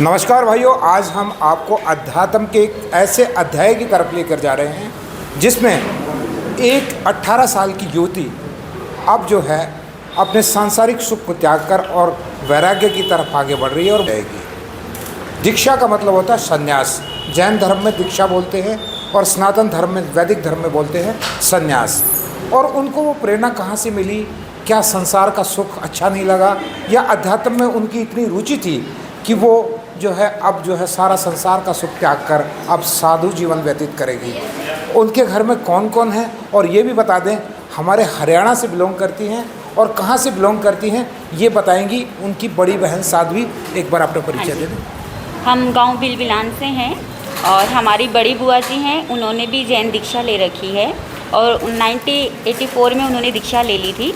नमस्कार भाइयों, आज हम आपको अध्यात्म के एक ऐसे अध्याय की तरफ लेकर जा रहे हैं जिसमें एक 18 साल की युवती अब जो है अपने सांसारिक सुख को त्याग कर और वैराग्य की तरफ आगे बढ़ रही है और बढ़ेगी। दीक्षा का मतलब होता है संन्यास। जैन धर्म में दीक्षा बोलते हैं और सनातन धर्म में, वैदिक धर्म में बोलते हैं संन्यास। और उनको वो प्रेरणा कहाँ से मिली? क्या संसार का सुख अच्छा नहीं लगा या अध्यात्म में उनकी इतनी रुचि थी कि वो जो है अब जो है सारा संसार का सुख त्याग कर अब साधु जीवन व्यतीत करेगी? उनके घर में कौन कौन है और ये भी बता दें हमारे हरियाणा से बिलोंग करती हैं और कहाँ से बिलोंग करती हैं ये बताएंगी उनकी बड़ी बहन साध्वी। एक बार अपना परिचय दे दें। हम गांव बिलबिलान से हैं और हमारी बड़ी बुआ जी हैं, उन्होंने भी जैन दीक्षा ले रखी है और 1984 में उन्होंने दीक्षा ले ली थी।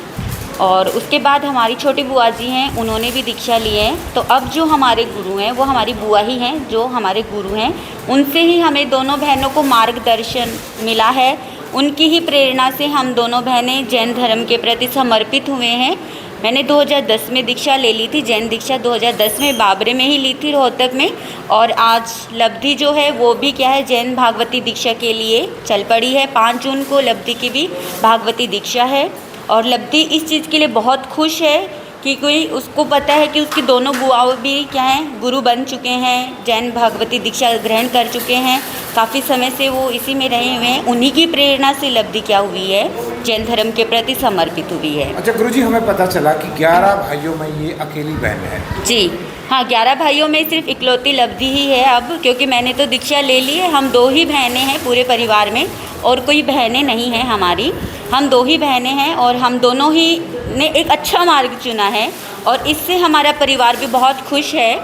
और उसके बाद हमारी छोटी बुआ जी हैं, उन्होंने भी दीक्षा ली है। तो अब जो हमारे गुरु हैं वो हमारी बुआ ही हैं जो हमारे गुरु हैं। उनसे ही हमें दोनों बहनों को मार्गदर्शन मिला है। उनकी ही प्रेरणा से हम दोनों बहनें जैन धर्म के प्रति समर्पित हुए हैं। मैंने 2010 में दीक्षा ले ली थी, जैन दीक्षा 2010 में बाबरे में ही ली थी, रोहतक में। और आज लब्धि जो है वो भी क्या है, जैन भागवती दीक्षा के लिए चल पड़ी है। 5 जून को लब्धि की भी भागवती दीक्षा है और लब्धि इस चीज़ के लिए बहुत खुश है कि कोई उसको पता है कि उसकी दोनों बुआओं भी क्या हैं, गुरु बन चुके हैं, जैन भागवती दीक्षा ग्रहण कर चुके हैं। काफ़ी समय से वो इसी में रहे हुए हैं। उन्हीं की प्रेरणा से लब्धि क्या हुई है, जैन धर्म के प्रति समर्पित हुई है। अच्छा गुरुजी, हमें पता चला कि 11 भाइयों में ये अकेली बहन है। जी हाँ, 11 भाइयों में सिर्फ इकलौती लब्धि ही है अब, क्योंकि मैंने तो दीक्षा ले ली है। हम 2 ही बहनें हैं पूरे परिवार में और कोई बहनें नहीं हैं हमारी। हम 2 ही बहनें हैं और हम दोनों ही ने एक अच्छा मार्ग चुना है और इससे हमारा परिवार भी बहुत खुश है।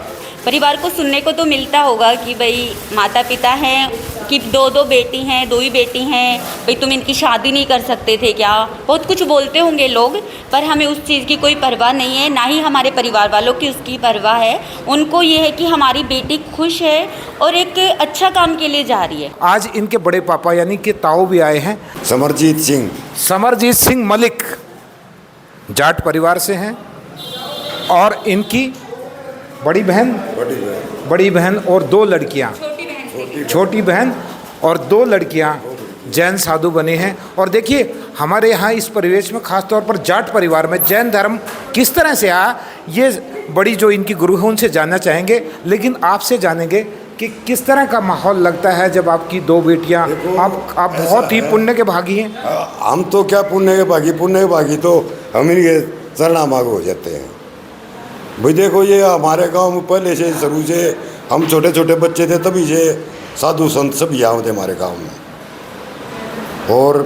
परिवार को सुनने को तो मिलता होगा कि भाई माता पिता हैं कि 2 बेटी हैं, 2 ही बेटी हैं, भाई तुम इनकी शादी नहीं कर सकते थे क्या? बहुत कुछ बोलते होंगे लोग, पर हमें उस चीज़ की कोई परवाह नहीं है, ना ही हमारे परिवार वालों की उसकी परवाह है। उनको ये है कि हमारी बेटी खुश है और एक अच्छा काम के लिए जा रही है। आज इनके बड़े पापा यानी कि ताऊ भी आए हैं। समरजीत सिंह मलिक जाट परिवार से हैं और इनकी बड़ी बहन और 2 लड़कियां, छोटी बहन और 2 लड़कियां जैन साधु बने हैं। और देखिए हमारे यहाँ इस परिवेश में ख़ास तौर पर जाट परिवार में जैन धर्म किस तरह से आया, ये बड़ी जो इनकी गुरु हैं उनसे जानना चाहेंगे। लेकिन आपसे जानेंगे कि किस तरह का माहौल लगता है जब आपकी 2 बेटियां, आप बहुत ही पुण्य के भागी हैं। हम तो क्या पुण्य के भागी तो हम इनके शरणामाग हो जाते हैं। भाई देखो, ये हमारे गांव में पहले से शुरू से हम छोटे छोटे बच्चे थे तभी से साधु संत सब यहाँ थे हमारे गांव में, और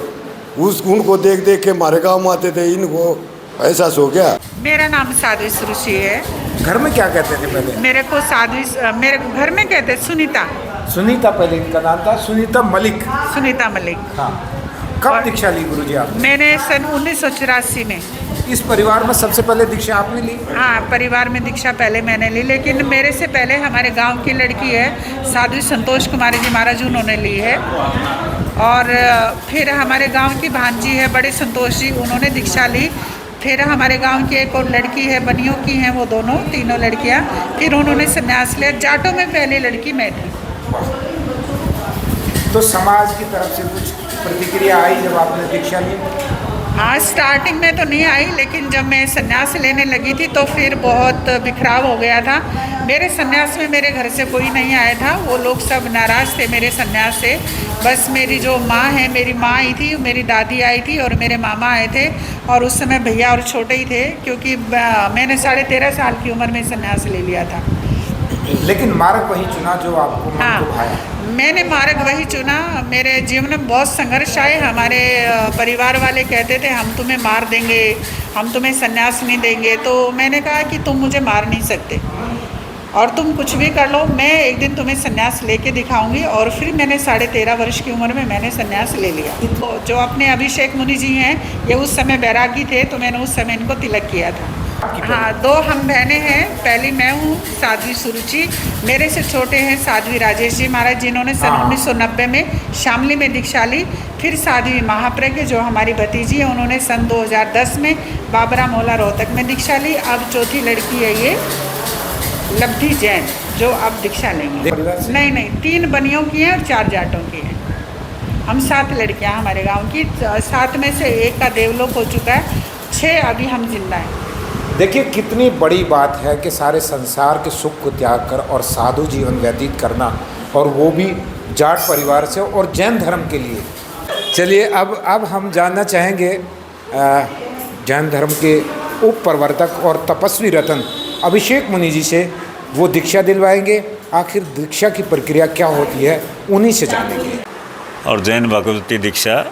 उनको देख देख के हमारे गांव में आते थे। इनको एहसास हो गया। मेरा नाम साध्वी सुरुचि है। घर में क्या कहते थे पहले? मेरे को मेरे घर में कहते सुनीता। पहले इनका नाम था सुनीता मलिक। हाँ। कब दीक्षा ली गुरुजी आप? मैंने सन 1984 में। इस परिवार में सबसे पहले दीक्षा आपने ली? हाँ, परिवार में दीक्षा पहले मैंने ली, लेकिन मेरे से पहले हमारे गांव की लड़की है साध्वी संतोष कुमारी जी महाराज, उन्होंने ली है। और फिर हमारे गांव की भांजी है बड़े संतोष जी, उन्होंने दीक्षा ली। फिर हमारे गांव की एक और लड़की है, बनियों की हैं वो दोनों, तीनों लड़कियां, फिर उन्होंने संन्यास लिया। जाटों में पहली लड़की मैं थी। तो समाज की तरफ से कुछ प्रतिक्रिया आई जब आपने दीक्षा ली? हाँ, स्टार्टिंग में तो नहीं आई, लेकिन जब मैं संन्यास लेने लगी थी तो फिर बहुत बिखराव हो गया था। मेरे संन्यास में मेरे घर से कोई नहीं आया था, वो लोग सब नाराज़ थे मेरे संन्यास से। बस मेरी जो माँ है, मेरी माँ आई थी, मेरी दादी आई थी और मेरे मामा आए थे। और उस समय भैया और छोटे ही थे, क्योंकि मैंने 13.5 साल की उम्र में संन्यास ले लिया था। लेकिन मार्ग वही चुना जो आपको मन को भाया? मैंने मार्ग वही चुना। मेरे जीवन में बहुत संघर्ष आए। हमारे परिवार वाले कहते थे हम तुम्हें मार देंगे, हम तुम्हें संन्यास नहीं देंगे। तो मैंने कहा कि तुम मुझे मार नहीं सकते और तुम कुछ भी कर लो, मैं एक दिन तुम्हें संन्यास लेके दिखाऊंगी। और फिर मैंने 13.5 वर्ष की उम्र में मैंने संन्यास ले लिया। तो जो अपने अभिषेक मुनि जी हैं, ये उस समय बैरागी थे, तो मैंने उस समय इनको तिलक किया था। हाँ, 2 हम बहनें हैं। पहली मैं हूँ साध्वी सुरुचि, मेरे से छोटे हैं साध्वी राजेश जी महाराज, जिन्होंने सन 1990 में शामली में दीक्षा ली। फिर साध्वी महाप्रज्ञ जो हमारी भतीजी है, उन्होंने सन 2010 में बाबरा मोहल्ला रोहतक में दीक्षा ली। अब चौथी लड़की है ये लब्धि जैन। जो अब दीक्षा लेंगे। परिवार से? नहीं नहीं, 3 बनियों की हैं और 4 जाटों की हैं। हम 7 लड़कियां हमारे गांव की, 7 में से 1 का देवलोक हो चुका है, 6 अभी हम जिंदा हैं। देखिए कितनी बड़ी बात है कि सारे संसार के सुख को त्याग कर और साधु जीवन व्यतीत करना, और वो भी जाट परिवार से और जैन धर्म के लिए। चलिए अब हम जानना चाहेंगे जैन धर्म के उप प्रवर्तक और तपस्वी रतन अभिषेक मुनि जी से। वो दीक्षा दिलवाएंगे, आखिर दीक्षा की प्रक्रिया क्या होती है उन्हीं से जानेंगे। और जैन भगवती दीक्षा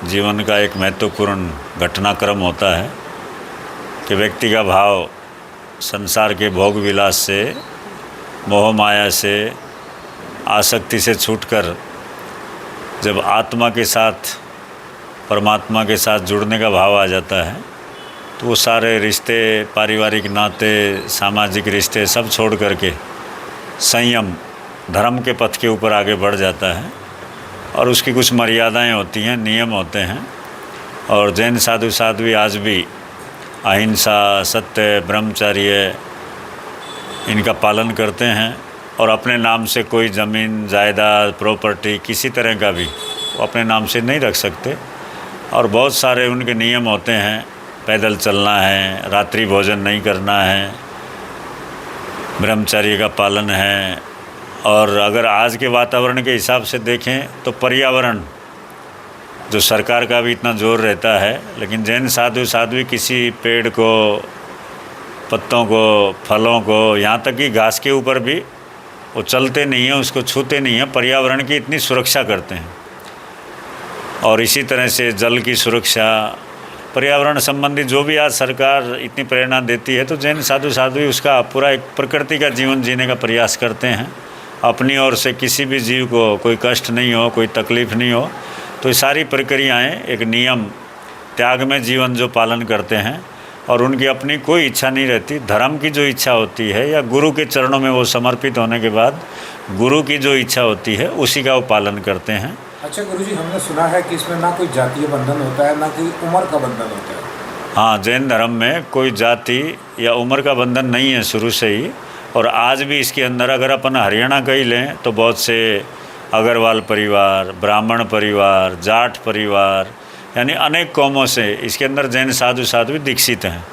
जीवन का एक महत्वपूर्ण घटनाक्रम होता है कि व्यक्ति का भाव संसार के भोग विलास से, मोह माया से, आसक्ति से छूटकर जब आत्मा के साथ, परमात्मा के साथ जुड़ने का भाव आ जाता है, तो वो सारे रिश्ते, पारिवारिक नाते, सामाजिक रिश्ते सब छोड़ करके संयम, धर्म के पथ के ऊपर आगे बढ़ जाता है। और उसकी कुछ मर्यादाएं होती हैं, नियम होते हैं। और जैन साधु साध्वी आज भी अहिंसा, सत्य, ब्रह्मचर्य इनका पालन करते हैं, और अपने नाम से कोई ज़मीन, जायदाद, प्रॉपर्टी किसी तरह का भी वो अपने नाम से नहीं रख सकते। और बहुत सारे उनके नियम होते हैं, पैदल चलना है, रात्रि भोजन नहीं करना है, ब्रह्मचर्य का पालन है। और अगर आज के वातावरण के हिसाब से देखें तो पर्यावरण, जो सरकार का भी इतना जोर रहता है, लेकिन जैन साधु साध्वी किसी पेड़ को, पत्तों को, फलों को, यहाँ तक कि घास के ऊपर भी वो चलते नहीं हैं, उसको छूते नहीं हैं, पर्यावरण की इतनी सुरक्षा करते हैं। और इसी तरह से जल की सुरक्षा, पर्यावरण संबंधी जो भी आज सरकार इतनी प्रेरणा देती है, तो जैन साधु साध्वी उसका पूरा एक प्रकृति का जीवन जीने का प्रयास करते हैं। अपनी ओर से किसी भी जीव को कोई कष्ट नहीं हो, कोई तकलीफ़ नहीं हो। तो ये सारी प्रक्रियाएँ एक नियम, त्याग में जीवन जो पालन करते हैं, और उनकी अपनी कोई इच्छा नहीं रहती। धर्म की जो इच्छा होती है या गुरु के चरणों में वो समर्पित होने के बाद गुरु की जो इच्छा होती है उसी का वो पालन करते हैं। अच्छा गुरुजी, हमने सुना है कि इसमें ना कोई जातीय बंधन होता है, ना कोई उम्र का बंधन होता है। हाँ, जैन धर्म में कोई जाति या उम्र का बंधन नहीं है शुरू से ही। और आज भी इसके अंदर अगर अपन हरियाणा का ही लें तो बहुत से अग्रवाल परिवार, ब्राह्मण परिवार, जाट परिवार, यानी अनेक कौमों से इसके अंदर जैन साधु साध्वी दीक्षित हैं।